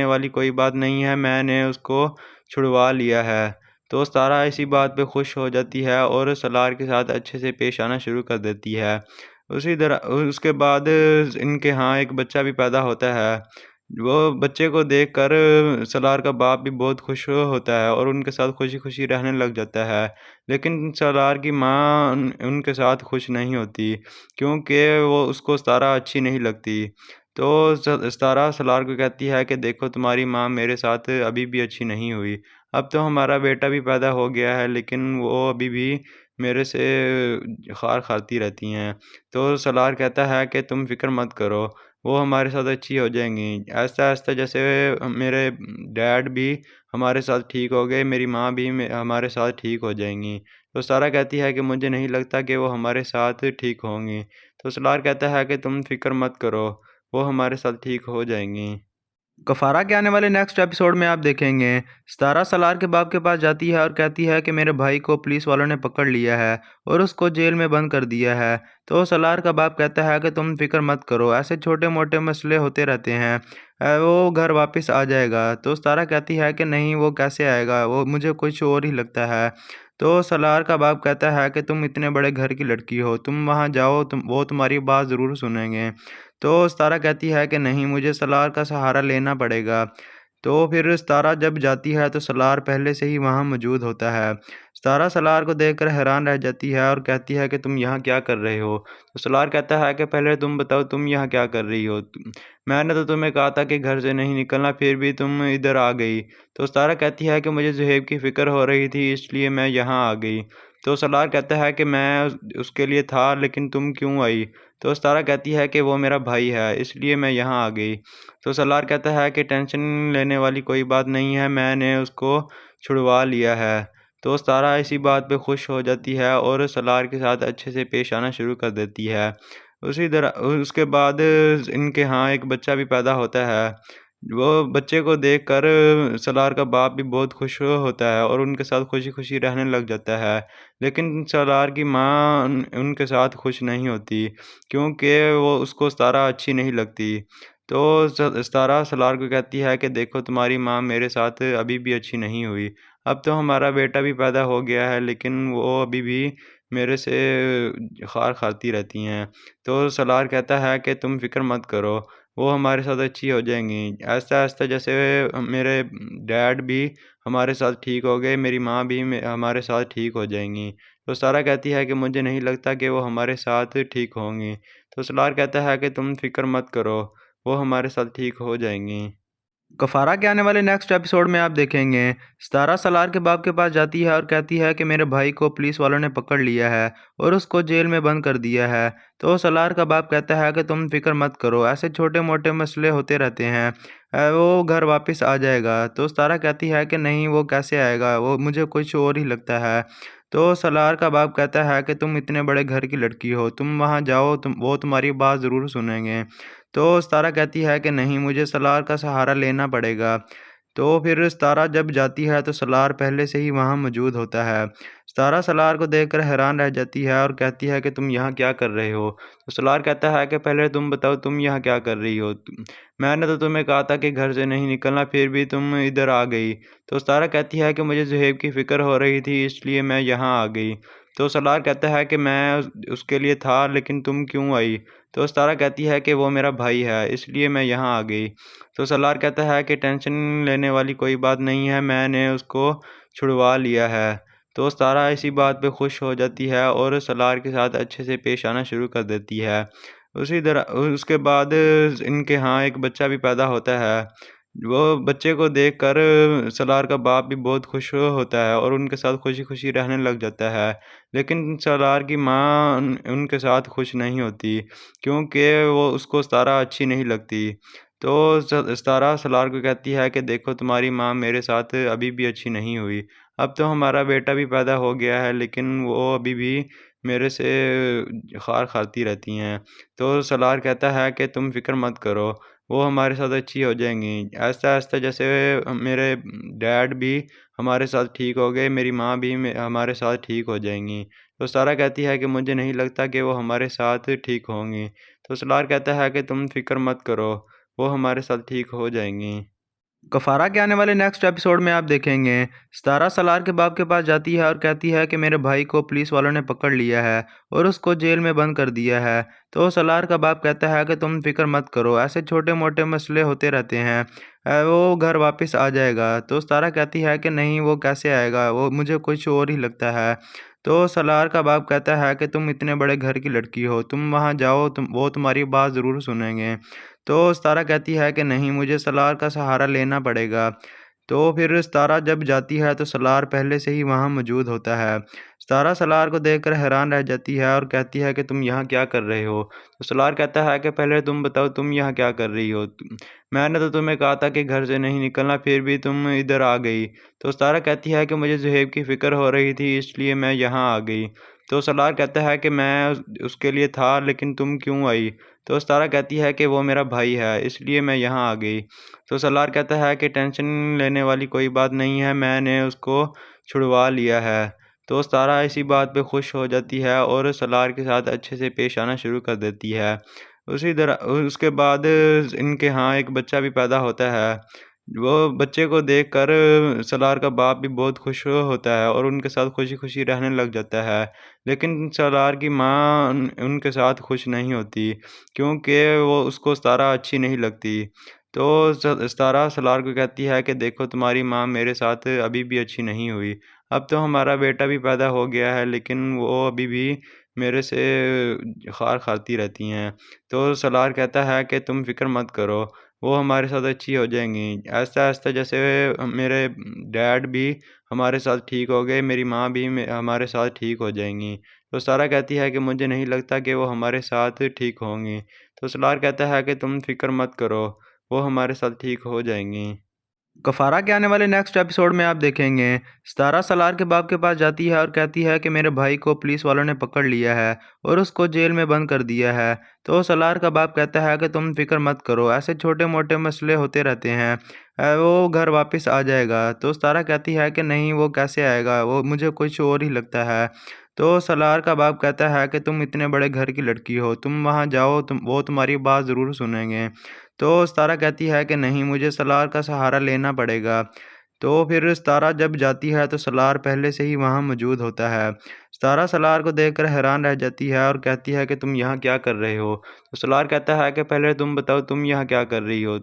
वाली कोई बात नहीं है, मैंने उसको छुड़वा लिया है। तो सारा इसी बात पे खुश हो जाती है और सलार के साथ अच्छे से पेश आना शुरू कर देती है। उसी तरह उसके बाद इनके यहाँ एक बच्चा भी पैदा होता है। वो बच्चे को देखकर सलार का बाप भी बहुत खुश होता है और उनके साथ खुशी-खुशी रहने लग जाता है। लेकिन सलार की माँ उनके साथ खुश नहीं होती, क्योंकि वो उसको सारा अच्छी नहीं लगती। तो सारा सलार को कहती है कि देखो, तुम्हारी माँ मेरे साथ अभी भी अच्छी नहीं हुई। अब तो हमारा बेटा भी पैदा हो गया है, लेकिन वो अभी भी मेरे से खार खाती रहती हैं। तो सलार कहता है कि तुम फ़िक्र मत करो, वो हमारे साथ अच्छी हो जाएँगी। ऐसा-ऐसा जैसे मेरे डैड भी हमारे साथ ठीक हो गए, मेरी माँ भी हमारे साथ ठीक हो जाएँगी। तो सारा कहती है कि मुझे नहीं लगता कि वो हमारे साथ ठीक होंगी। तो सलार कहता है कि तुम फ़िक्र मत करो, वो हमारे साथ ठीक हो जाएँगी। कफ़ारा के आने वाले नेक्स्ट एपिसोड में आप देखेंगे, सितारा सलार के बाप के पास जाती है और कहती है कि मेरे भाई को पुलिस वालों ने पकड़ लिया है और उसको जेल में बंद कर दिया है। तो सलार का बाप कहता है कि तुम फिक्र मत करो, ऐसे छोटे मोटे मसले होते रहते हैं, वो घर वापस आ जाएगा। तो सितारा कहती है कि नहीं, वो कैसे आएगा, वो मुझे कुछ और ही लगता है। तो सलार का बाप कहता है कि तुम इतने बड़े घर की लड़की हो, तुम वहाँ जाओ, वो तुम्हारी बात ज़रूर सुनेंगे। तो सितारा कहती है कि नहीं, मुझे सलार का सहारा लेना पड़ेगा। तो फिर सितारा जब जाती है तो सलार पहले से ही वहाँ मौजूद होता है। सितारा सलार को देखकर हैरान रह जाती है और कहती है कि तुम यहाँ क्या कर रहे हो? तो सलार कहता है कि पहले तुम बताओ, तुम यहाँ क्या कर रही हो? मैंने तो तुम्हें कहा था कि घर से नहीं निकलना, फिर भी तुम इधर आ गई। तो सितारा कहती है कि मुझे ज़ुहैब की फ़िक्र हो रही थी, इसलिए मैं यहाँ आ गई। तो सलार कहता है कि मैं उसके लिए था, लेकिन तुम क्यों आई? तो सितारा कहती है कि वो मेरा भाई है, इसलिए मैं यहाँ आ गई। तो सलार कहता है कि टेंशन लेने वाली कोई बात नहीं है, मैंने उसको छुड़वा लिया है। तो सितारा इसी बात पे खुश हो जाती है और सलार के साथ अच्छे से पेश आना शुरू कर देती है। उसी तरह उसके बाद इनके यहाँ एक बच्चा भी पैदा होता है। वो बच्चे को देखकर सलार का बाप भी बहुत खुश होता है और उनके साथ खुशी-खुशी रहने लग जाता है। लेकिन सलार की माँ उनके साथ खुश नहीं होती, क्योंकि वो उसको सारा अच्छी नहीं लगती। तो सारा सलार को कहती है कि देखो, तुम्हारी माँ मेरे साथ अभी भी अच्छी नहीं हुई। अब तो हमारा बेटा भी पैदा हो गया है, लेकिन वो अभी भी मेरे से खार खाती रहती हैं। तो सलार कहता है कि तुम फ़िक्र मत करो, वो हमारे साथ अच्छी हो जाएँगी। ऐसा-ऐसा जैसे मेरे डैड भी हमारे साथ ठीक हो गए, मेरी माँ भी हमारे साथ ठीक हो जाएँगी। तो सारा कहती है कि मुझे नहीं लगता कि वो हमारे साथ ठीक होंगी। तो सलार कहता है कि तुम फ़िक्र मत करो, वो हमारे साथ ठीक हो जाएँगी। कफ़ारा के आने वाले नेक्स्ट एपिसोड में आप देखेंगे, सितारा सलार के बाप के पास जाती है और कहती है कि मेरे भाई को पुलिस वालों ने पकड़ लिया है और उसको जेल में बंद कर दिया है। तो सलार का बाप कहता है कि तुम फिक्र मत करो, ऐसे छोटे मोटे मसले होते रहते हैं, वो घर वापस आ जाएगा। तो सितारा कहती है कि नहीं, वो कैसे आएगा, वो मुझे कुछ और ही लगता है। तो सलार का बाप कहता है कि तुम इतने बड़े घर की लड़की हो, तुम वहाँ जाओ, वो तुम्हारी बात ज़रूर सुनेंगे। तो सितारा कहती है कि नहीं, मुझे सलार का सहारा लेना पड़ेगा। तो फिर सितारा जब जाती है तो सलार पहले से ही वहाँ मौजूद होता है। सितारा सलार को देखकर हैरान रह जाती है और कहती है कि तुम यहाँ क्या कर रहे हो? तो सलार कहता है कि पहले तुम बताओ, तुम यहाँ क्या कर रही हो? मैंने तो तुम्हें कहा था कि घर से नहीं निकलना, फिर भी तुम इधर आ गई। तो सितारा कहती है कि मुझे ज़ुहैब की फ़िक्र हो रही थी, इसलिए मैं यहाँ आ गई। तो सलार कहता है कि मैं उसके लिए था, लेकिन तुम क्यों आई? तो सितारा कहती है कि वो मेरा भाई है, इसलिए मैं यहाँ आ गई। तो सलार कहता है कि टेंशन लेने वाली कोई बात नहीं है, मैंने उसको छुड़वा लिया है। तो सितारा इसी बात पे खुश हो जाती है और सलार के साथ अच्छे से पेश आना शुरू कर देती है। उसी तरह उसके बाद इनके यहाँ एक बच्चा भी पैदा होता है। वो बच्चे को देखकर सलार का बाप भी बहुत खुश होता है और उनके साथ खुशी-खुशी रहने लग जाता है। लेकिन सलार की माँ उनके साथ खुश नहीं होती, क्योंकि वो उसको सारा अच्छी नहीं लगती। तो सारा सलार को कहती है कि देखो, तुम्हारी माँ मेरे साथ अभी भी अच्छी नहीं हुई। अब तो हमारा बेटा भी पैदा हो गया है, लेकिन वो अभी भी मेरे से खार खाती रहती हैं। तो सलार कहता है कि तुम फ़िक्र मत करो, वो हमारे साथ अच्छी हो जाएँगी। ऐसा-ऐसा जैसे मेरे डैड भी हमारे साथ ठीक हो गए, मेरी माँ भी हमारे साथ ठीक हो जाएँगी। तो सारा कहती है कि मुझे नहीं लगता कि वो हमारे साथ ठीक होंगी। तो सलार कहता है कि तुम फ़िक्र मत करो, वो हमारे साथ ठीक हो जाएँगी। कफ़ारा के आने वाले नेक्स्ट एपिसोड में आप देखेंगे, सितारा सलार के बाप के पास जाती है और कहती है कि मेरे भाई को पुलिस वालों ने पकड़ लिया है और उसको जेल में बंद कर दिया है। तो सलार का बाप कहता है कि तुम फिक्र मत करो, ऐसे छोटे मोटे मसले होते रहते हैं। वो घर वापस आ जाएगा। तो सितारा कहती है कि नहीं, वो कैसे आएगा, वो मुझे कुछ और ही लगता है। तो सलार का बाप कहता है कि तुम इतने बड़े घर की लड़की हो, तुम वहाँ जाओ, वो तुम्हारी बात ज़रूर सुनेंगे। तो सितारा कहती है कि नहीं, मुझे सलार का सहारा लेना पड़ेगा। तो फिर सितारा जब जाती है तो सलार पहले से ही वहाँ मौजूद होता है। सितारा सलार को देखकर हैरान रह जाती है और कहती है कि तुम यहाँ क्या कर रहे हो? तो सलार कहता है कि पहले तुम बताओ, तुम यहाँ क्या कर रही हो? मैंने तो तुम्हें कहा था कि घर से नहीं निकलना, फिर भी तुम इधर आ गई। तो सितारा कहती है कि मुझे ज़ुहैब की फ़िक्र हो रही थी, इसलिए मैं यहाँ आ गई। तो सलार कहता है कि मैं उसके लिए था, लेकिन तुम क्यों आई? तो सितारा कहती है कि वो मेरा भाई है, इसलिए मैं यहाँ आ गई। तो सलार कहता है कि टेंशन लेने वाली कोई बात नहीं है, मैंने उसको छुड़वा लिया है। तो सितारा इसी बात पे खुश हो जाती है और सलार के साथ अच्छे से पेश आना शुरू कर देती है। उसी तरह उसके बाद इनके यहाँ एक बच्चा भी पैदा होता है। वो बच्चे को देखकर सलार का बाप भी बहुत खुश होता है और उनके साथ खुशी-खुशी रहने लग जाता है। लेकिन सलार की माँ उनके साथ खुश नहीं होती, क्योंकि वो उसको सितारा अच्छी नहीं लगती। तो सितारा सलार को कहती है कि देखो, तुम्हारी माँ मेरे साथ अभी भी अच्छी नहीं हुई। अब तो हमारा बेटा भी पैदा हो गया है, लेकिन वो अभी भी मेरे से खार खाती रहती हैं। तो सलार कहता है कि तुम फ़िक्र मत करो, वो हमारे साथ अच्छी हो जाएँगी। ऐसा-ऐसा जैसे मेरे डैड भी हमारे साथ ठीक हो गए, मेरी माँ भी हमारे साथ ठीक हो जाएँगी। तो सारा कहती है कि मुझे नहीं लगता कि वो हमारे साथ ठीक होंगी। तो सलार कहता है कि तुम फ़िक्र मत करो, वो हमारे साथ ठीक हो जाएँगी। कफ़ारा के आने वाले नेक्स्ट एपिसोड में आप देखेंगे, सितारा सलार के बाप के पास जाती है और कहती है कि मेरे भाई को पुलिस वालों ने पकड़ लिया है और उसको जेल में बंद कर दिया है। तो सलार का बाप कहता है कि तुम फिक्र मत करो, ऐसे छोटे मोटे मसले होते रहते हैं। वो घर वापस आ जाएगा। तो सितारा कहती है कि नहीं, वो कैसे आएगा, वो मुझे कुछ और ही लगता है। तो सलार का बाप कहता है कि तुम इतने बड़े घर की लड़की हो, तुम वहाँ जाओ, वो तुम्हारी बात ज़रूर सुनेंगे। तो सितारा कहती है कि नहीं, मुझे सलार का सहारा लेना पड़ेगा। तो फिर सितारा जब जाती है तो सलार पहले से ही वहाँ मौजूद होता है। सितारा सलार को देखकर हैरान रह जाती है और कहती है कि तुम यहाँ क्या कर रहे हो? तो सलार कहता है कि पहले तुम बताओ, तुम यहाँ क्या कर रही हो?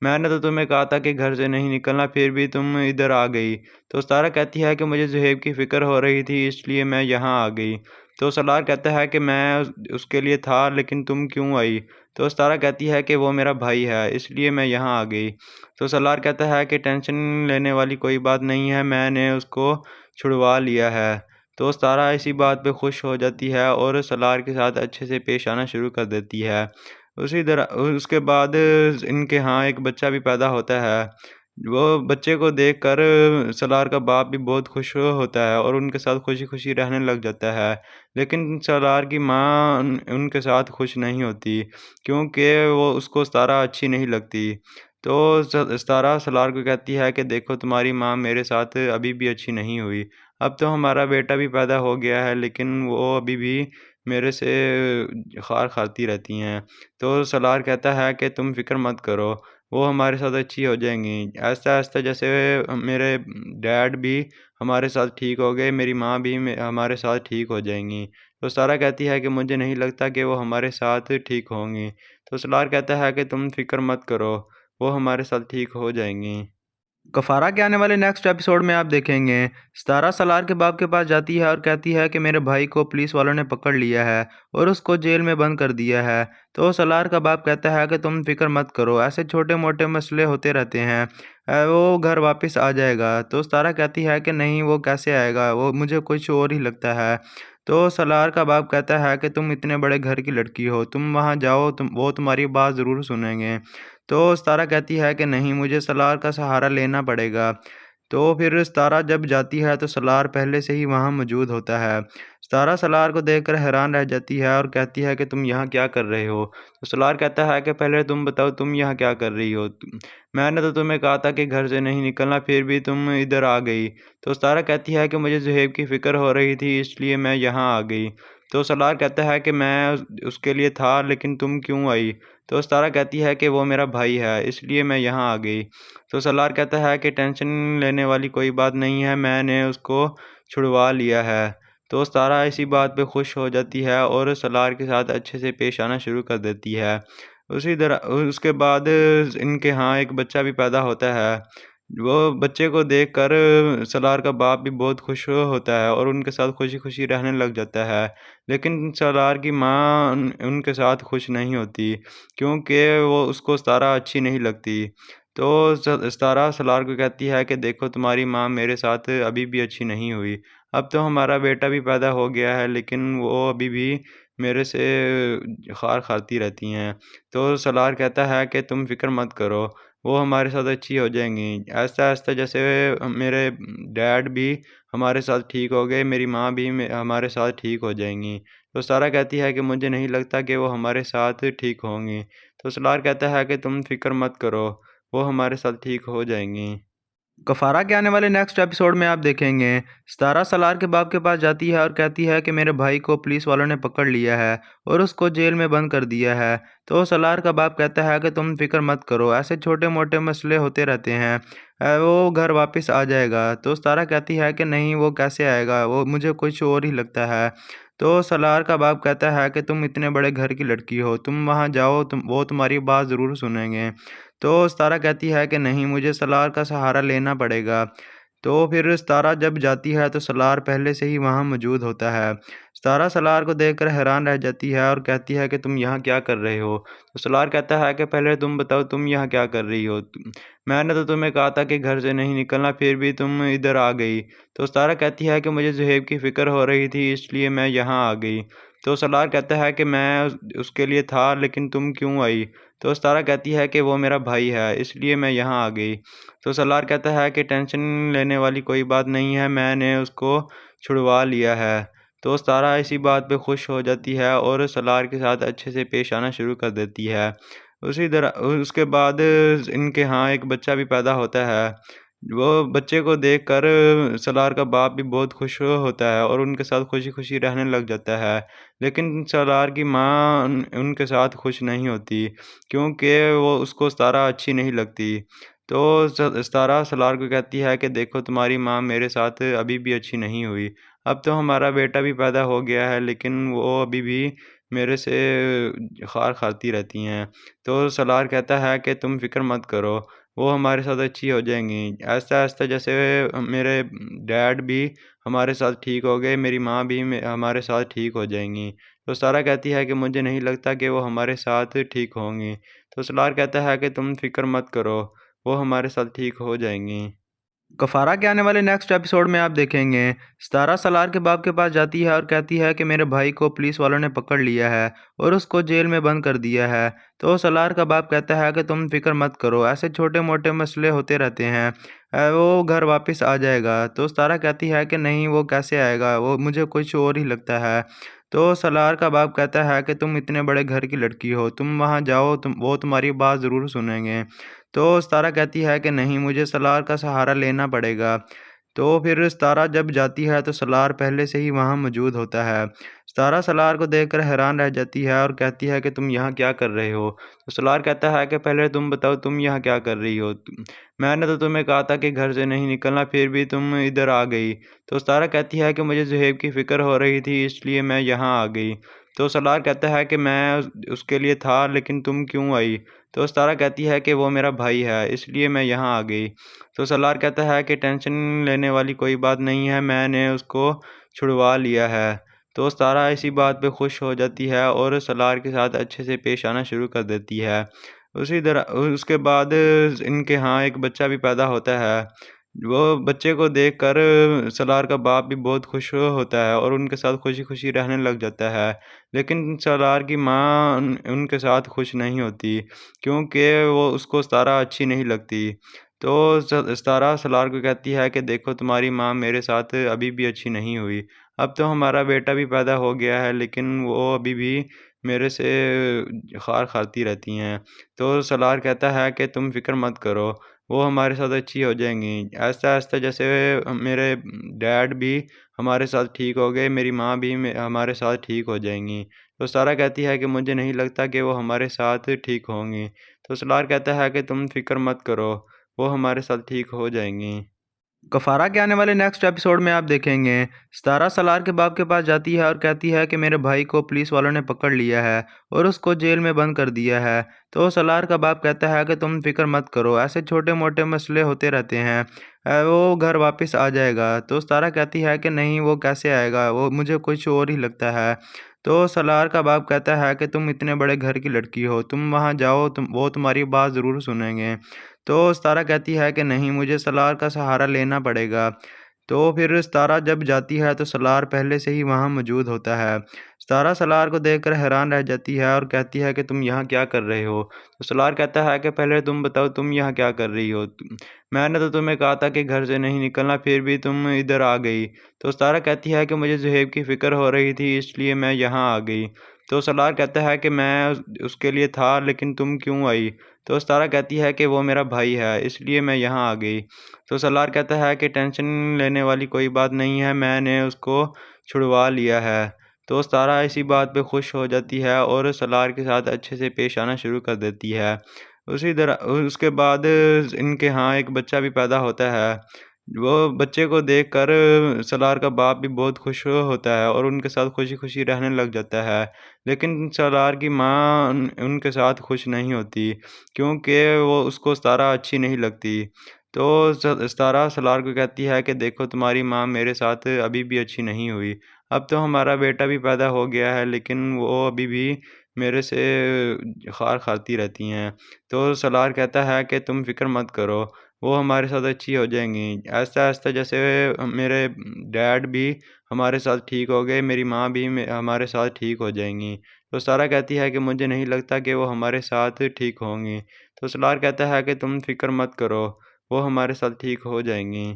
मैंने तो तुम्हें कहा था कि घर से नहीं निकलना, फिर भी तुम इधर आ गई। तो सितारा कहती है कि मुझे ज़ुहैब की फ़िक्र हो रही थी, इसलिए मैं यहाँ आ गई। तो सलार कहता है कि मैं उसके लिए था, लेकिन तुम क्यों आई? तो सितारा कहती है कि वो मेरा भाई है, इसलिए मैं यहाँ आ गई। तो सलार कहता है कि टेंशन लेने वाली कोई बात नहीं है, मैंने उसको छुड़वा लिया है। तो सितारा इसी बात पे खुश हो जाती है और सलार के साथ अच्छे से पेश आना शुरू कर देती है। उसी तरह उसके बाद इनके यहाँ एक बच्चा भी पैदा होता है। वो बच्चे को देखकर सलार का बाप भी बहुत खुश होता है और उनके साथ खुशी-खुशी रहने लग जाता है। लेकिन सलार की माँ उनके साथ खुश नहीं होती, क्योंकि वो उसको सितारा अच्छी नहीं लगती। तो सितारा सलार को कहती है कि देखो, तुम्हारी माँ मेरे साथ अभी भी अच्छी नहीं हुई। अब तो हमारा बेटा भी पैदा हो गया है, लेकिन वो अभी भी मेरे से खार खाती रहती हैं। तो सलार कहता है कि तुम फ़िक्र मत करो, वो हमारे साथ अच्छी हो जाएँगी। ऐसा-ऐसा जैसे मेरे डैड भी हमारे साथ ठीक हो गए, मेरी माँ भी हमारे साथ ठीक हो जाएँगी। तो सारा कहती है कि मुझे नहीं लगता कि वो हमारे साथ ठीक होंगी। तो सलार कहता है कि तुम फ़िक्र मत करो, वो हमारे साथ ठीक हो जाएँगी। कफ़ारा के आने वाले नेक्स्ट एपिसोड में आप देखेंगे, सितारा सलार के बाप के पास जाती है और कहती है कि मेरे भाई को पुलिस वालों ने पकड़ लिया है और उसको जेल में बंद कर दिया है। तो सलार का बाप कहता है कि तुम फिक्र मत करो, ऐसे छोटे मोटे मसले होते रहते हैं। वो घर वापस आ जाएगा। तो सितारा कहती है कि नहीं, वो कैसे आएगा, वो मुझे कुछ और ही लगता है। तो सलार का बाप कहता है कि तुम इतने बड़े घर की लड़की हो, तुम वहाँ जाओ, वो तुम्हारी बात ज़रूर सुनेंगे। तो सितारा कहती है कि नहीं, मुझे सलार का सहारा लेना पड़ेगा। तो फिर सितारा जब जाती है तो सलार पहले से ही वहाँ मौजूद होता है। सितारा सलार को देखकर हैरान रह जाती है और कहती है कि तुम यहाँ क्या कर रहे हो? तो सलार कहता है कि पहले तुम बताओ, तुम यहाँ क्या कर रही हो? मैंने तो तुम्हें कहा था कि घर से नहीं निकलना, फिर भी तुम इधर आ गई। तो सितारा कहती है कि मुझे ज़ुहैब की फ़िक्र हो रही थी, इसलिए मैं यहाँ आ गई। तो सलार कहता है कि मैं उसके लिए था, लेकिन तुम क्यों आई? तो सतारा कहती है कि वो मेरा भाई है, इसलिए मैं यहाँ आ गई। तो सलार कहता है कि टेंशन लेने वाली कोई बात नहीं है, मैंने उसको छुड़वा लिया है। तो सतारा इसी बात पे खुश हो जाती है और सलार के साथ अच्छे से पेश आना शुरू कर देती है। उसी तरह उसके बाद इनके यहाँ एक बच्चा भी पैदा होता है। वो बच्चे को देखकर सलार का बाप भी बहुत खुश होता है और उनके साथ खुशी-खुशी रहने लग जाता है। लेकिन सलार की माँ उनके साथ खुश नहीं होती, क्योंकि वो उसको सतारा अच्छी नहीं लगती। तो सतारा सलार को कहती है कि देखो, तुम्हारी माँ मेरे साथ अभी भी अच्छी नहीं हुई। अब तो हमारा बेटा भी पैदा हो गया है, लेकिन वो अभी भी मेरे से खार खाती रहती हैं। तो सलार कहता है कि तुम फ़िक्र मत करो, वो हमारे साथ अच्छी हो जाएँगी। ऐसा-ऐसा जैसे मेरे डैड भी हमारे साथ ठीक हो गए, मेरी माँ भी हमारे साथ ठीक हो जाएँगी। तो सारा कहती है कि मुझे नहीं लगता कि वो हमारे साथ ठीक होंगी। तो सलार कहता है कि तुम फ़िक्र मत करो, वो हमारे साथ ठीक हो जाएँगी। कफ़ारा के आने वाले नेक्स्ट एपिसोड में आप देखेंगे, सितारा सलार के बाप के पास जाती है और कहती है कि मेरे भाई को पुलिस वालों ने पकड़ लिया है और उसको जेल में बंद कर दिया है। तो सलार का बाप कहता है कि तुम फिक्र मत करो, ऐसे छोटे मोटे मसले होते रहते हैं, वो घर वापस आ जाएगा। तो सितारा कहती है कि नहीं, वो कैसे आएगा, वो मुझे कुछ और ही लगता है। तो सलार का बाप कहता है कि तुम इतने बड़े घर की लड़की हो, तुम वहाँ जाओ, वो तुम्हारी बात ज़रूर सुनेंगे। तो सितारा कहती है कि नहीं, मुझे सलार का सहारा लेना पड़ेगा। तो फिर सितारा जब जाती है तो सलार पहले से ही वहाँ मौजूद होता है। सितारा सलार को देखकर हैरान रह जाती है और कहती है कि तुम यहाँ क्या कर रहे हो? तो सलार कहता है कि पहले तुम बताओ, तुम यहाँ क्या कर रही हो? मैंने तो तुम्हें कहा था कि घर से नहीं निकलना, फिर भी तुम इधर आ गई। तो सितारा कहती है कि मुझे ज़ुहैब की फ़िक्र हो रही थी, इसलिए मैं यहाँ आ गई। तो सलार कहता है कि मैं उसके लिए था, लेकिन तुम क्यों आई? तो सितारा कहती है कि वो मेरा भाई है, इसलिए मैं यहाँ आ गई। तो सलार कहता है कि टेंशन लेने वाली कोई बात नहीं है, मैंने उसको छुड़वा लिया है। तो सितारा इसी बात पे खुश हो जाती है और सलार के साथ अच्छे से पेश आना शुरू कर देती है। उसी तरह उसके बाद इनके यहाँ एक बच्चा भी पैदा होता है। वो बच्चे को देखकर सलार का बाप भी बहुत खुश होता है और उनके साथ खुशी-खुशी रहने लग जाता है। लेकिन सलार की माँ उनके साथ खुश नहीं होती, क्योंकि वो उसको सतारा अच्छी नहीं लगती। तो सतारा सलार को कहती है कि देखो, तुम्हारी माँ मेरे साथ अभी भी अच्छी नहीं हुई। अब तो हमारा बेटा भी पैदा हो गया है, लेकिन वो अभी भी मेरे से खार खाती रहती हैं। तो सलार कहता है कि तुम फ़िक्र मत करो, वो हमारे साथ अच्छी हो जाएँगी। ऐसा-ऐसा जैसे मेरे डैड भी हमारे साथ ठीक हो गए, मेरी माँ भी हमारे साथ ठीक हो जाएँगी। तो सारा कहती है कि मुझे नहीं लगता कि वो हमारे साथ ठीक होंगी। तो सलार कहता है कि तुम फ़िक्र मत करो, वो हमारे साथ ठीक हो जाएँगी। कफ़ारा के आने वाले नेक्स्ट एपिसोड में आप देखेंगे, सितारा सलार के बाप के पास जाती है और कहती है कि मेरे भाई को पुलिस वालों ने पकड़ लिया है और उसको जेल में बंद कर दिया है। तो सलार का बाप कहता है कि तुम फिक्र मत करो, ऐसे छोटे मोटे मसले होते रहते हैं, वो घर वापस आ जाएगा। तो सितारा कहती है कि नहीं, वो कैसे आएगा, वो मुझे कुछ और ही लगता है। तो सलार का बाप कहता है कि तुम इतने बड़े घर की लड़की हो, तुम वहाँ जाओ, वो तुम्हारी बात ज़रूर सुनेंगे। तो सितारा कहती है कि नहीं, मुझे सलार का सहारा लेना पड़ेगा। तो फिर सितारा जब जाती है तो सलार पहले से ही वहाँ मौजूद होता है। सितारा सलार को देखकर हैरान रह जाती है और कहती है कि तुम यहाँ क्या कर रहे हो? तो सलार कहता है कि पहले तुम बताओ, तुम यहाँ क्या कर रही हो? मैंने तो तुम्हें कहा था कि घर से नहीं निकलना, फिर भी तुम इधर आ गई। तो सितारा कहती है कि मुझे ज़ुहैब की फ़िक्र हो रही थी, इसलिए मैं यहाँ आ गई। तो सलार कहता है कि मैं उसके लिए था, लेकिन तुम क्यों आई? तो सितारा कहती है कि वो मेरा भाई है, इसलिए मैं यहाँ आ गई। तो सलार कहता है कि टेंशन लेने वाली कोई बात नहीं है, मैंने उसको छुड़वा लिया है। तो सितारा इसी बात पे खुश हो जाती है और सलार के साथ अच्छे से पेश आना शुरू कर देती है। उसी तरह उसके बाद इनके यहाँ एक बच्चा भी पैदा होता है। वो बच्चे को देखकर सलार का बाप भी बहुत खुश होता है और उनके साथ खुशी-खुशी रहने लग जाता है। लेकिन सलार की माँ उनके साथ खुश नहीं होती, क्योंकि वो उसको सतारा अच्छी नहीं लगती। तो सतारा सलार को कहती है कि देखो, तुम्हारी माँ मेरे साथ अभी भी अच्छी नहीं हुई। अब तो हमारा बेटा भी पैदा हो गया है, लेकिन वो अभी भी मेरे से खार खाती रहती हैं। तो सलार कहता है कि तुम फ़िक्र मत करो, वो हमारे साथ अच्छी हो जाएँगी। ऐसा-ऐसा जैसे मेरे डैड भी हमारे साथ ठीक हो गए, मेरी माँ भी हमारे साथ ठीक हो जाएँगी। तो सारा कहती है कि मुझे नहीं लगता कि वो हमारे साथ ठीक होंगी। तो सलार कहता है कि तुम फ़िक्र मत करो, वो हमारे साथ ठीक हो जाएँगी। कफारा के आने वाले नेक्स्ट एपिसोड में आप देखेंगे सितारा सलार के बाप के पास जाती है और कहती है कि मेरे भाई को पुलिस वालों ने पकड़ लिया है और उसको जेल में बंद कर दिया है। तो सलार का बाप कहता है कि तुम फिक्र मत करो, ऐसे छोटे मोटे मसले होते रहते हैं, वो घर वापस आ जाएगा। तो सितारा कहती है कि नहीं, वो कैसे आएगा, वो मुझे कुछ और ही लगता है। तो सलार का बाप कहता है कि तुम इतने बड़े घर की लड़की हो, तुम वहाँ जाओ, वो तुम्हारी बात ज़रूर सुनेंगे। तो सितारा कहती है कि नहीं, मुझे सलार का सहारा लेना पड़ेगा। तो फिर सितारा जब जाती है तो सलार पहले से ही वहाँ मौजूद होता है। सितारा सलार को देखकर हैरान रह जाती है और कहती है कि तुम यहाँ क्या कर रहे हो? तो सलार कहता है कि पहले तुम बताओ, तुम यहाँ क्या कर रही हो? मैंने तो तुम्हें कहा था कि घर से नहीं निकलना, फिर भी तुम इधर आ गई। तो सितारा कहती है कि मुझे ज़ुहैब की फ़िक्र हो रही थी, इसलिए मैं यहाँ आ गई। तो सलार कहता है कि मैं उसके लिए था, लेकिन तुम क्यों आई? तो सितारा कहती है कि वो मेरा भाई है, इसलिए मैं यहाँ आ गई। तो सलार कहता है कि टेंशन लेने वाली कोई बात नहीं है, मैंने उसको छुड़वा लिया है। तो सितारा इसी बात पे खुश हो जाती है और सलार के साथ अच्छे से पेश आना शुरू कर देती है। उसी तरह उसके बाद इनके यहाँ एक बच्चा भी पैदा होता है। वो बच्चे को देखकर सलार का बाप भी बहुत खुश होता है और उनके साथ खुशी-खुशी रहने लग जाता है। लेकिन सलार की माँ उनके साथ खुश नहीं होती, क्योंकि वो उसको सितारा अच्छी नहीं लगती। तो सितारा सलार को कहती है कि देखो, तुम्हारी माँ मेरे साथ अभी भी अच्छी नहीं हुई। अब तो हमारा बेटा भी पैदा हो गया है, लेकिन वो अभी भी मेरे से खार खाती रहती हैं। तो सलार कहता है कि तुम फ़िक्र मत करो, वो हमारे साथ अच्छी हो जाएँगी। ऐसा-ऐसा जैसे मेरे डैड भी हमारे साथ ठीक हो गए, मेरी माँ भी हमारे साथ ठीक हो जाएँगी। तो सारा कहती है कि मुझे नहीं लगता कि वो हमारे साथ ठीक होंगी। तो सलार कहता है कि तुम फ़िक्र मत करो, वो हमारे साथ ठीक हो जाएँगी।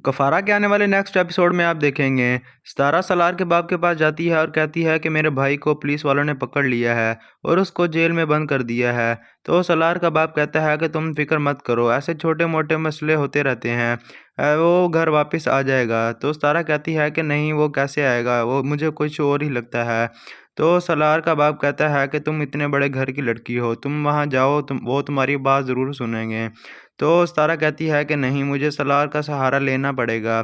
कफारा के आने वाले नेक्स्ट एपिसोड में आप देखेंगे सितारा सलार के बाप के पास जाती है और कहती है कि मेरे भाई को पुलिस वालों ने पकड़ लिया है और उसको जेल में बंद कर दिया है। तो सलार का बाप कहता है कि तुम फिक्र मत करो, ऐसे छोटे मोटे मसले होते रहते हैं, वो घर वापस आ जाएगा। तो सितारा कहती है कि नहीं, वो कैसे आएगा, वो मुझे कुछ और ही लगता है। तो सलार का बाप कहता है कि तुम इतने बड़े घर की लड़की हो, तुम वहाँ जाओ, वो तुम्हारी बात ज़रूर सुनेंगे। तो सितारा कहती है कि नहीं, मुझे सलार का सहारा लेना पड़ेगा।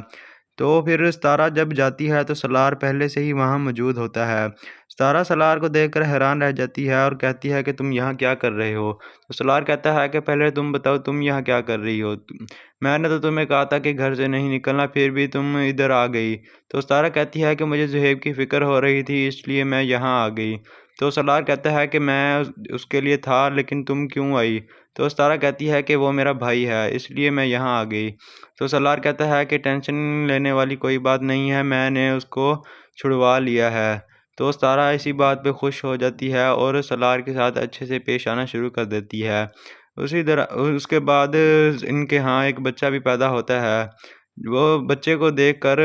तो फिर सितारा जब जाती है तो सलार पहले से ही वहाँ मौजूद होता है। सितारा सलार को देखकर हैरान रह जाती है और कहती है कि तुम यहाँ क्या कर रहे हो? तो सलार कहता है कि पहले तुम बताओ, तुम यहाँ क्या कर रही हो? मैंने तो तुम्हें कहा था कि घर से नहीं निकलना, फिर भी तुम इधर आ गई। तो सितारा कहती है कि मुझे ज़ुहैब की फ़िक्र हो रही थी, इसलिए मैं यहाँ आ गई। तो सलार कहता है कि मैं उसके लिए था, लेकिन तुम क्यों आई? तो सितारा कहती है कि वो मेरा भाई है, इसलिए मैं यहाँ आ गई। तो सलार कहता है कि टेंशन लेने वाली कोई बात नहीं है, मैंने उसको छुड़वा लिया है। तो सितारा इसी बात पे खुश हो जाती है और सलार के साथ अच्छे से पेश आना शुरू कर देती है। उसी तरह उसके बाद इनके यहाँ एक बच्चा भी पैदा होता है। वो बच्चे को देखकर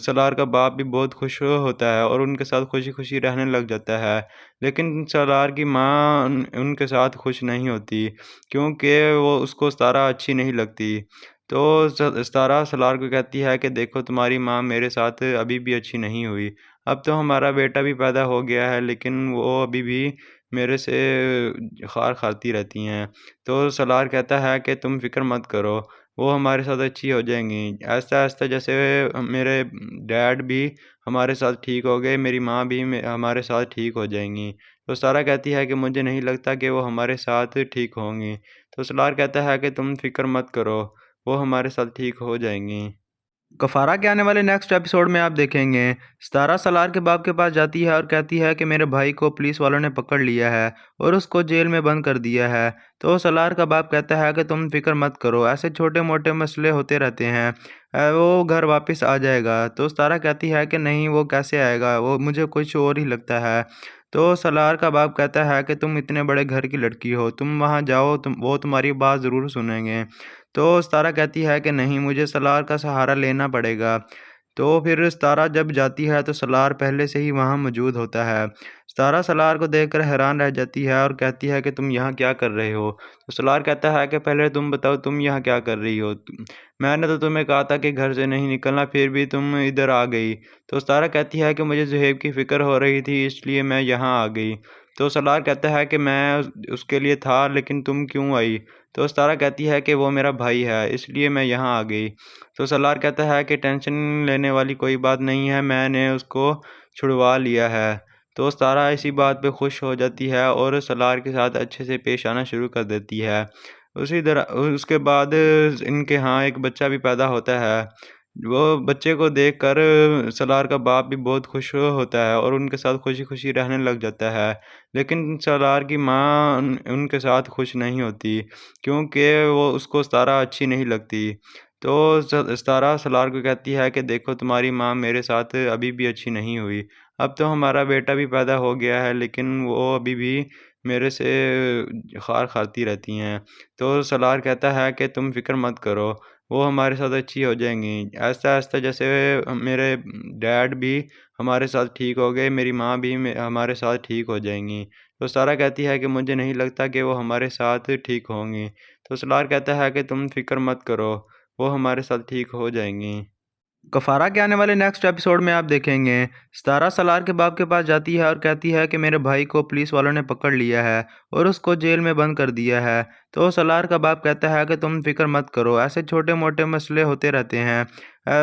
सलार का बाप भी बहुत खुश होता है और उनके साथ खुशी-खुशी रहने लग जाता है। लेकिन सलार की माँ उनके साथ खुश नहीं होती, क्योंकि वो उसको सितारा अच्छी नहीं लगती। तो सितारा सलार को कहती है कि देखो, तुम्हारी माँ मेरे साथ अभी भी अच्छी नहीं हुई। अब तो हमारा बेटा भी पैदा हो गया है, लेकिन वो अभी भी मेरे से खार खाती रहती हैं। तो सलार कहता है कि तुम फ़िक्र मत करो, वो हमारे साथ अच्छी हो जाएँगी। ऐसा-ऐसा जैसे मेरे डैड भी हमारे साथ ठीक हो गए, मेरी माँ भी हमारे साथ ठीक हो जाएँगी। तो सारा कहती है कि मुझे नहीं लगता कि वो हमारे साथ ठीक होंगी। तो सलार कहता है कि तुम फ़िक्र मत करो, वो हमारे साथ ठीक हो जाएँगी। कफारा के आने वाले नेक्स्ट एपिसोड में आप देखेंगे सितारा सलार के बाप के पास जाती है और कहती है कि मेरे भाई को पुलिस वालों ने पकड़ लिया है और उसको जेल में बंद कर दिया है। तो सलार का बाप कहता है कि तुम फिक्र मत करो, ऐसे छोटे मोटे मसले होते रहते हैं, वो घर वापस आ जाएगा। तो सितारा कहती है कि नहीं, वो कैसे आएगा, वो मुझे कुछ और ही लगता है। तो सलार का बाप कहता है कि तुम इतने बड़े घर की लड़की हो, तुम वहाँ जाओ, वो तुम्हारी बात ज़रूर सुनेंगे। तो सितारा कहती है कि नहीं, मुझे सलार का सहारा लेना पड़ेगा। तो फिर सितारा जब जाती है तो सलार पहले से ही वहाँ मौजूद होता है। सतारा सलार को देखकर हैरान रह जाती है और कहती है कि तुम यहाँ क्या कर रहे हो। तो सलार कहता है कि पहले तुम बताओ तुम यहाँ क्या कर रही हो। मैंने तो तुम्हें कहा था कि घर से नहीं निकलना, फिर भी तुम इधर आ गई। तो सतारा कहती है कि मुझे ज़ुहैब की फ़िक्र हो रही थी, इसलिए मैं यहाँ आ गई। तो सलार कहता है कि मैं उसके लिए था, लेकिन तुम क्यों आई। तो सतारा कहती है कि वो मेरा भाई है, इसलिए मैं यहाँ आ गई। तो सलार कहता है कि टेंशन लेने वाली कोई बात नहीं है, मैंने उसको छुड़वा लिया है। तो सतारा इसी बात पे खुश हो जाती है और सलार के साथ अच्छे से पेश आना शुरू कर देती है। उसी तरह उसके बाद इनके यहाँ एक बच्चा भी पैदा होता है। वो बच्चे को देखकर सलार का बाप भी बहुत खुश होता है और उनके साथ खुशी-खुशी रहने लग जाता है। लेकिन सलार की माँ उनके साथ खुश नहीं होती, क्योंकि वो उसको सतारा अच्छी नहीं लगती। तो सतारा सलार को कहती है कि देखो, तुम्हारी माँ मेरे साथ अभी भी अच्छी नहीं हुई। अब तो हमारा बेटा भी पैदा हो गया है, लेकिन वो अभी भी मेरे से खार खाती रहती हैं। तो सलार कहता है कि तुम फ़िक्र मत करो, वो हमारे साथ अच्छी हो जाएँगी। ऐसा-ऐसा जैसे मेरे डैड भी हमारे साथ ठीक हो गए, मेरी माँ भी हमारे साथ ठीक हो जाएँगी। तो सारा कहती है कि मुझे नहीं लगता कि वो हमारे साथ ठीक होंगी। तो सलार कहता है कि तुम फ़िक्र मत करो, वो हमारे साथ ठीक हो जाएँगी। कफ़ारा के आने वाले नेक्स्ट एपिसोड में आप देखेंगे, सतारा सलार के बाप के पास जाती है और कहती है कि मेरे भाई को पुलिस वालों ने पकड़ लिया है और उसको जेल में बंद कर दिया है। तो सलार का बाप कहता है कि तुम फिक्र मत करो, ऐसे छोटे मोटे मसले होते रहते हैं,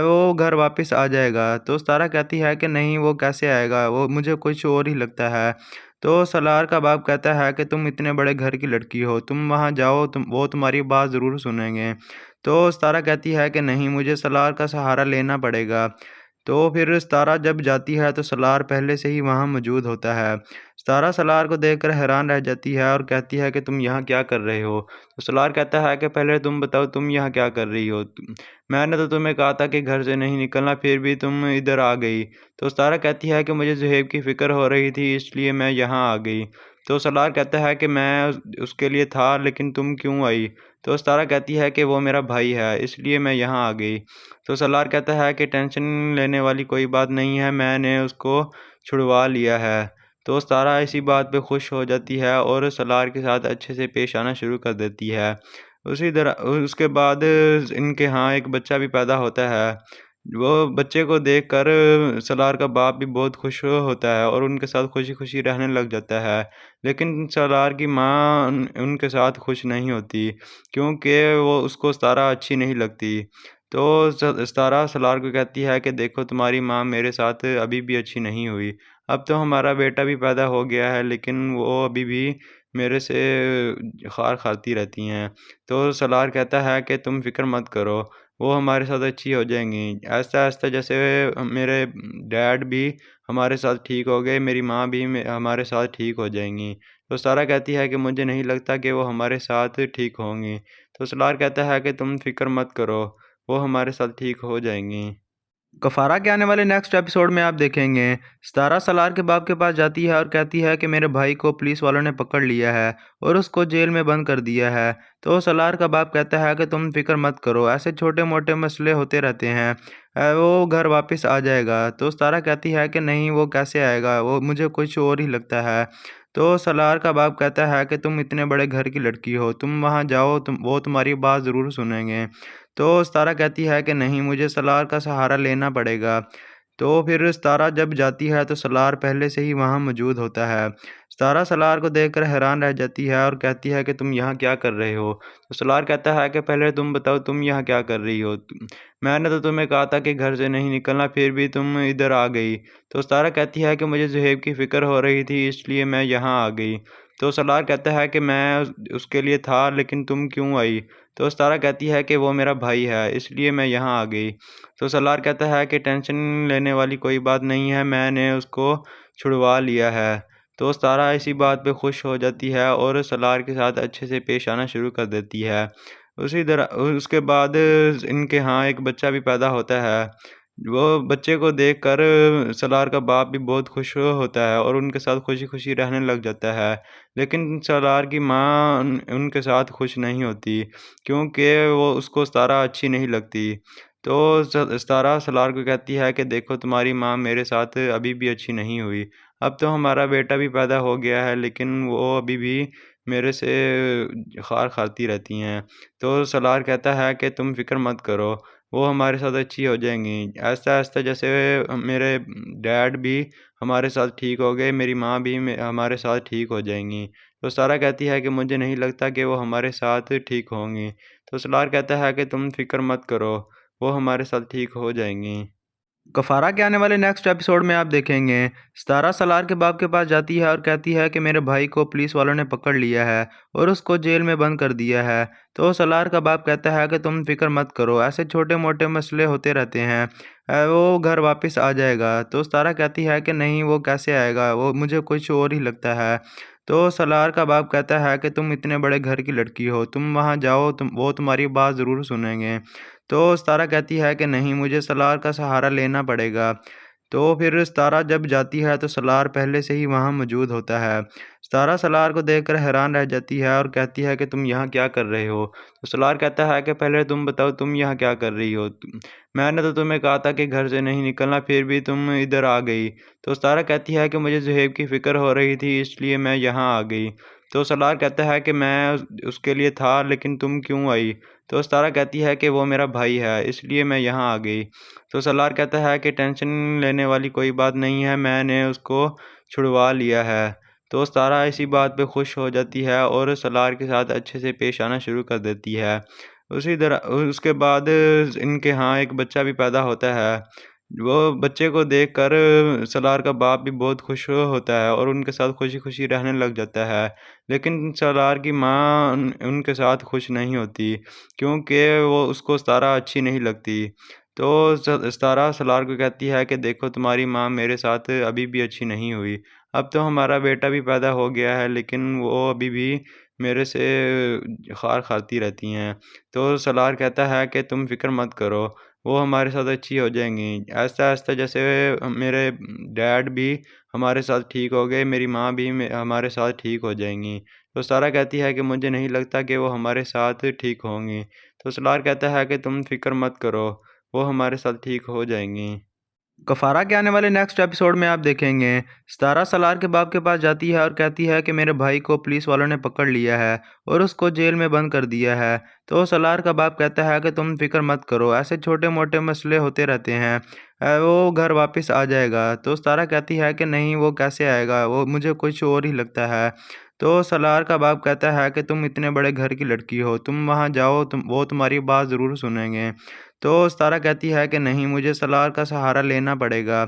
वो घर वापस आ जाएगा। तो सतारा कहती है कि नहीं, वो कैसे आएगा, वो मुझे कुछ और ही लगता है। तो सलार का बाप कहता है कि तुम इतने बड़े घर की लड़की हो, तुम वहाँ जाओ, वो तुम्हारी बात ज़रूर सुनेंगे। तो सितारा कहती है कि नहीं, मुझे सलार का सहारा लेना पड़ेगा। तो फिर सितारा जब जाती है तो सलार पहले से ही वहाँ मौजूद होता है। सितारा सलार को देखकर हैरान रह जाती है और कहती है कि तुम यहाँ क्या कर रहे हो। तो सलार कहता है कि पहले तुम बताओ तुम यहाँ क्या कर रही हो। मैंने तो तुम्हें कहा था कि घर से नहीं निकलना, फिर भी तुम इधर आ गई। तो सितारा कहती है कि मुझे ज़ुहैब की फ़िक्र हो रही थी, इसलिए मैं यहाँ आ गई। तो सलार कहता है कि मैं उसके लिए था, लेकिन तुम क्यों आई। तो सतारा कहती है कि वो मेरा भाई है, इसलिए मैं यहाँ आ गई। तो सलार कहता है कि टेंशन लेने वाली कोई बात नहीं है, मैंने उसको छुड़वा लिया है। तो सतारा इसी बात पे खुश हो जाती है और सलार के साथ अच्छे से पेश आना शुरू कर देती है। उसी तरह उसके बाद इनके यहाँ एक बच्चा भी पैदा होता है। वो बच्चे को देखकर सलार का बाप भी बहुत खुश होता है और उनके साथ खुशी-खुशी रहने लग जाता है। लेकिन सलार की माँ उनके साथ खुश नहीं होती, क्योंकि वो उसको सतारा अच्छी नहीं लगती। तो सतारा सलार को कहती है कि देखो, तुम्हारी माँ मेरे साथ अभी भी अच्छी नहीं हुई। अब तो हमारा बेटा भी पैदा हो गया है, लेकिन वो अभी भी मेरे से खार खाती रहती हैं। तो सलार कहता है कि तुम फ़िक्र मत करो, वो हमारे साथ अच्छी हो जाएँगी। ऐसा-ऐसा जैसे मेरे डैड भी हमारे साथ ठीक हो गए, मेरी माँ भी हमारे साथ ठीक हो जाएँगी। तो सारा कहती है कि मुझे नहीं लगता कि वो हमारे साथ ठीक होंगी। तो सलार कहता है कि तुम फ़िक्र मत करो, वो हमारे साथ ठीक हो जाएँगी। कफ़ारा के आने वाले नेक्स्ट एपिसोड में आप देखेंगे, सतारा सलार के बाप के पास जाती है और कहती है कि मेरे भाई को पुलिस वालों ने पकड़ लिया है और उसको जेल में बंद कर दिया है। तो सलार का बाप कहता है कि तुम फिक्र मत करो, ऐसे छोटे मोटे मसले होते रहते हैं, वो घर वापस आ जाएगा। तो सतारा कहती है कि नहीं, वो कैसे आएगा, वो मुझे कुछ और ही लगता है। तो सलार का बाप कहता है कि तुम इतने बड़े घर की लड़की हो, तुम वहाँ जाओ, वो तुम्हारी बात ज़रूर सुनेंगे। तो सितारा कहती है कि नहीं, मुझे सलार का सहारा लेना पड़ेगा। तो फिर सितारा जब जाती है तो सलार पहले से ही वहाँ मौजूद होता है। सितारा सलार को देखकर हैरान रह जाती है और कहती है कि तुम यहाँ क्या कर रहे हो। तो सलार कहता है कि पहले तुम बताओ तुम यहाँ क्या कर रही हो। मैंने तो तुम्हें कहा था कि घर से नहीं निकलना, फिर भी तुम इधर आ गई। तो सितारा कहती है कि मुझे ज़ुहैब की फ़िक्र हो रही थी, इसलिए मैं यहाँ आ गई। तो सलार कहता है कि मैं उसके लिए था, लेकिन तुम क्यों आई। तो सितारा कहती है कि वो मेरा भाई है, इसलिए मैं यहाँ आ गई। तो सलार कहता है कि टेंशन लेने वाली कोई बात नहीं है, मैंने उसको छुड़वा लिया है। तो सितारा इसी बात पे खुश हो जाती है और सलार के साथ अच्छे से पेश आना शुरू कर देती है। उसी तरह उसके बाद इनके यहाँ एक बच्चा भी पैदा होता है। वो बच्चे को देखकर सलार का बाप भी बहुत खुश होता है और उनके साथ खुशी-खुशी रहने लग जाता है। लेकिन सलार की माँ उनके साथ खुश नहीं होती, क्योंकि वो उसको सतारा अच्छी नहीं लगती। तो सतारा सलार को कहती है कि देखो तुम्हारी माँ मेरे साथ अभी भी अच्छी नहीं हुई। अब तो हमारा बेटा भी पैदा हो गया है लेकिन वो अभी भी मेरे से खार खाती रहती हैं। तो सलार कहता है कि तुम फ़िक्र मत करो, वो हमारे साथ अच्छी हो जाएँगी। ऐसा-ऐसा जैसे मेरे डैड भी हमारे साथ ठीक हो गए, मेरी माँ भी हमारे साथ ठीक हो जाएँगी। तो सारा कहती है कि मुझे नहीं लगता कि वो हमारे साथ ठीक होंगी। तो सलार कहता है कि तुम फ़िक्र मत करो, वो हमारे साथ ठीक हो जाएँगी। कफारा के आने वाले नेक्स्ट एपिसोड में आप देखेंगे सतारा सलार के बाप के पास जाती है और कहती है कि मेरे भाई को पुलिस वालों ने पकड़ लिया है और उसको जेल में बंद कर दिया है। तो सलार का बाप कहता है कि तुम फिक्र मत करो, ऐसे छोटे मोटे मसले होते रहते हैं, वो घर वापस आ जाएगा। तो सतारा कहती है कि नहीं, वो कैसे आएगा, वो मुझे कुछ और ही लगता है। तो सलार का बाप कहता है कि तुम इतने बड़े घर की लड़की हो, तुम वहाँ जाओ, वो तुम्हारी बात ज़रूर सुनेंगे। तो सितारा कहती है कि नहीं, मुझे सलार का सहारा लेना पड़ेगा। तो फिर सितारा जब जाती है तो सलार पहले से ही वहाँ मौजूद होता है। सितारा सलार को देखकर हैरान रह जाती है और कहती है कि तुम यहाँ क्या कर रहे हो? तो सलार कहता है कि पहले तुम बताओ, तुम यहाँ क्या कर रही हो? मैंने तो तुम्हें कहा था कि घर से नहीं निकलना, फिर भी तुम इधर आ गई। तो सितारा कहती है कि मुझे ज़ुहैब की फ़िक्र हो रही थी, इसलिए मैं यहाँ आ गई। तो सलार कहता है कि मैं उसके लिए था, लेकिन तुम क्यों आई? तो सितारा कहती है कि वो मेरा भाई है, इसलिए मैं यहाँ आ गई। तो सलार कहता है कि टेंशन लेने वाली कोई बात नहीं है, मैंने उसको छुड़वा लिया है। तो सितारा इसी बात पे खुश हो जाती है और सलार के साथ अच्छे से पेश आना शुरू कर देती है। उसी तरह उसके बाद इनके यहाँ एक बच्चा भी पैदा होता है। वो बच्चे को देखकर सलार का बाप भी बहुत खुश होता है और उनके साथ खुशी-खुशी रहने लग जाता है। लेकिन सलार की माँ उनके साथ खुश नहीं होती, क्योंकि वो उसको सितारा अच्छी नहीं लगती। तो सितारा सलार को कहती है कि देखो तुम्हारी माँ मेरे साथ अभी भी अच्छी नहीं हुई। अब तो हमारा बेटा भी पैदा हो गया है लेकिन वो अभी भी मेरे से खार खाती रहती हैं। तो सलार कहता है कि तुम फ़िक्र मत करो, वो हमारे साथ अच्छी हो जाएँगी। ऐसा-ऐसा जैसे मेरे डैड भी हमारे साथ ठीक हो गए, मेरी माँ भी हमारे साथ ठीक हो जाएँगी। तो सारा कहती है कि मुझे नहीं लगता कि वो हमारे साथ ठीक होंगी। तो सलार कहता है कि तुम फ़िक्र मत करो, वो हमारे साथ ठीक हो जाएँगी। कफारा के आने वाले नेक्स्ट एपिसोड में आप देखेंगे सतारा सलार के बाप के पास जाती है और कहती है कि मेरे भाई को पुलिस वालों ने पकड़ लिया है और उसको जेल में बंद कर दिया है। तो सलार का बाप कहता है कि तुम फिक्र मत करो, ऐसे छोटे मोटे मसले होते रहते हैं, वो घर वापस आ जाएगा। तो सतारा कहती है कि नहीं, वो कैसे आएगा, वो मुझे कुछ और ही लगता है। तो सलार का बाप कहता है कि तुम इतने बड़े घर की लड़की हो, तुम वहाँ जाओ, वो तुम्हारी बात ज़रूर सुनेंगे। तो सितारा कहती है कि नहीं, मुझे सलार का सहारा लेना पड़ेगा।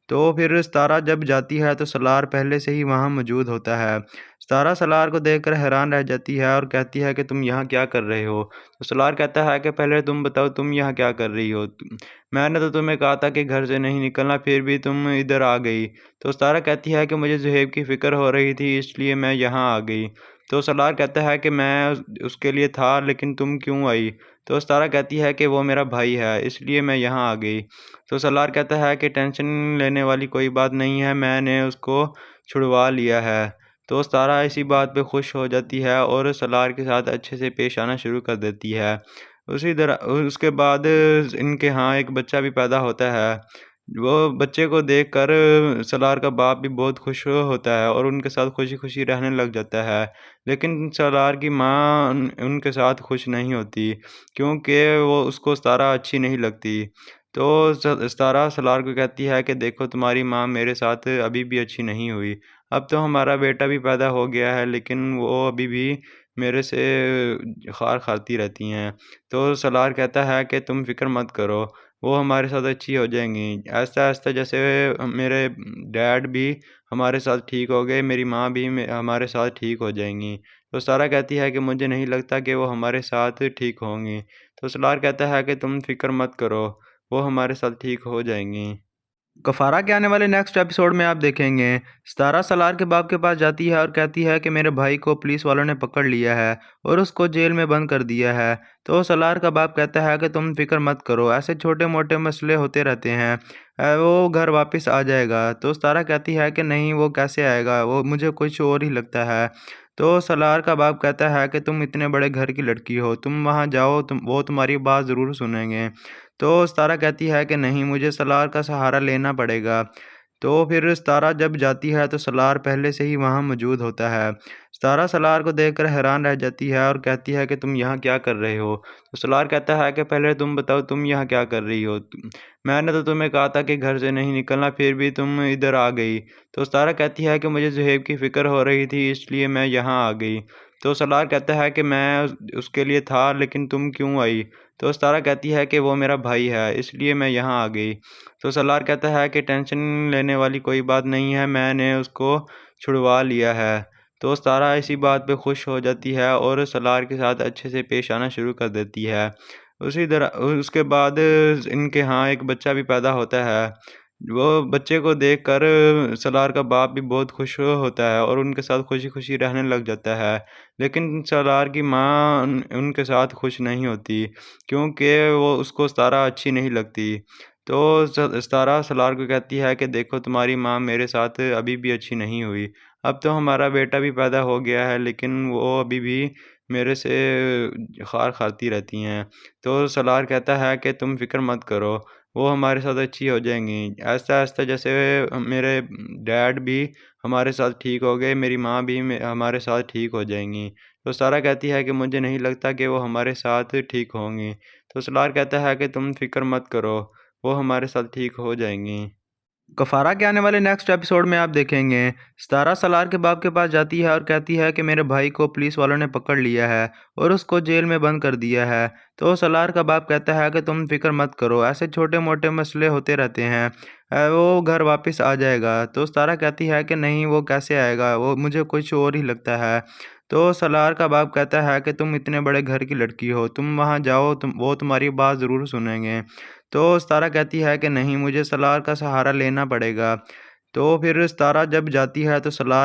तो फिर सितारा जब जाती है तो सलार पहले से ही वहाँ मौजूद होता है। सितारा सलार को देखकर हैरान रह जाती है और कहती है कि तुम यहाँ क्या कर रहे हो? तो सलार कहता है कि पहले तुम बताओ, तुम यहाँ क्या कर रही हो? मैंने तो तुम्हें कहा था कि घर से नहीं निकलना, फिर भी तुम इधर आ गई। तो सितारा कहती है कि मुझे ज़ुहैब की फ़िक्र हो रही थी, इसलिए मैं यहाँ आ गई। तो सलार कहता है कि मैं उसके लिए था, लेकिन तुम क्यों आई? तो सितारा कहती है कि वो मेरा भाई है, इसलिए मैं यहाँ आ गई। तो सलार कहता है कि टेंशन लेने वाली कोई बात नहीं है, मैंने उसको छुड़वा लिया है। तो सितारा इसी बात पे खुश हो जाती है और सलार के साथ अच्छे से पेश आना शुरू कर देती है। उसी तरह उसके बाद इनके यहाँ एक बच्चा भी पैदा होता है। वो बच्चे को देखकर सलार का बाप भी बहुत खुश होता है और उनके साथ खुशी-खुशी रहने लग जाता है। लेकिन सलार की माँ उनके साथ खुश नहीं होती, क्योंकि वो उसको सितारा अच्छी नहीं लगती। तो सितारा सलार को कहती है कि देखो तुम्हारी माँ मेरे साथ अभी भी अच्छी नहीं हुई। अब तो हमारा बेटा भी पैदा हो गया है लेकिन वो अभी भी मेरे से खार खाती रहती हैं। तो सलार कहता है कि तुम फ़िक्र मत करो, वो हमारे साथ अच्छी हो जाएँगी। ऐसा-ऐसा जैसे मेरे डैड भी हमारे साथ ठीक हो गए, मेरी माँ भी हमारे साथ ठीक हो जाएँगी। तो सारा कहती है कि मुझे नहीं लगता कि वो हमारे साथ ठीक होंगी। तो सलार कहता है कि तुम फ़िक्र मत करो, वो हमारे साथ ठीक हो जाएँगी। कफारा के आने वाले नेक्स्ट एपिसोड में आप देखेंगे सतारा सलार के बाप के पास जाती है और कहती है कि मेरे भाई को पुलिस वालों ने पकड़ लिया है और उसको जेल में बंद कर दिया है। तो सलार का बाप कहता है कि तुम फिक्र मत करो, ऐसे छोटे मोटे मसले होते रहते हैं, वो घर वापस आ जाएगा। तो सतारा कहती है कि नहीं, वो कैसे आएगा, वो मुझे कुछ और ही लगता है। तो सलार का बाप कहता है कि तुम इतने बड़े घर की लड़की हो, तुम वहाँ जाओ, वो तुम्हारी बात ज़रूर सुनेंगे। तो सितारा कहती है कि नहीं, मुझे सलार का सहारा लेना पड़ेगा। तो फिर सितारा जब जाती है तो सलार पहले से ही वहाँ मौजूद होता है। सितारा सलार को देखकर हैरान रह जाती है और कहती है कि तुम यहाँ क्या कर रहे हो? तो सलार कहता है कि पहले तुम बताओ, तुम यहाँ क्या कर रही हो? मैंने तो तुम्हें कहा था कि घर से नहीं निकलना, फिर भी तुम इधर आ गई। तो सितारा कहती है कि मुझे ज़ुहैब की फ़िक्र हो रही थी, इसलिए मैं यहाँ आ गई। तो सलार कहता है कि मैं उसके लिए था, लेकिन तुम क्यों आई? तो सितारा कहती है कि वो मेरा भाई है, इसलिए मैं यहाँ आ गई। तो सलार कहता है कि टेंशन लेने वाली कोई बात नहीं है, मैंने उसको छुड़वा लिया है। तो सितारा इसी बात पे खुश हो जाती है और सलार के साथ अच्छे से पेश आना शुरू कर देती है। उसी तरह उसके बाद इनके यहाँ एक बच्चा भी पैदा होता है। वो बच्चे को देखकर सलार का बाप भी बहुत खुश होता है और उनके साथ खुशी-खुशी रहने लग जाता है। लेकिन सलार की माँ उनके साथ खुश नहीं होती, क्योंकि वो उसको सितारा अच्छी नहीं लगती। तो सितारा सलार को कहती है कि देखो, तुम्हारी माँ मेरे साथ अभी भी अच्छी नहीं हुई। अब तो हमारा बेटा भी पैदा हो गया है, लेकिन वो अभी भी मेरे से खार खाती रहती हैं। तो सलार कहता है कि तुम फ़िक्र मत करो, वो हमारे साथ अच्छी हो जाएँगी। आहिस्ता-आहिस्ता जैसे मेरे डैड भी हमारे साथ ठीक हो गए, मेरी माँ भी हमारे साथ ठीक हो जाएँगी। तो सारा कहती है कि मुझे नहीं लगता कि वो हमारे साथ ठीक होंगी। तो सलार कहता है कि तुम फ़िक्र मत करो, वो हमारे साथ ठीक हो जाएँगी। कफ़ारा के आने वाले नेक्स्ट एपिसोड में आप देखेंगे, सितारा सलार के बाप के पास जाती है और कहती है कि मेरे भाई को पुलिस वालों ने पकड़ लिया है और उसको जेल में बंद कर दिया है। तो सलार का बाप कहता है कि तुम फिक्र मत करो, ऐसे छोटे मोटे मसले होते रहते हैं, वो घर वापस आ जाएगा। तो सितारा कहती है कि नहीं, वो कैसे आएगा, वो मुझे कुछ और ही लगता है। तो सलार का बाप कहता है कि तुम इतने बड़े घर की लड़की हो, तुम वहाँ जाओ, वो तुम्हारी बात ज़रूर सुनेंगे। तो सितारा कहती है कि नहीं, मुझे सलार का सहारा लेना पड़ेगा। तो फिर सितारा जब जाती है तो सलार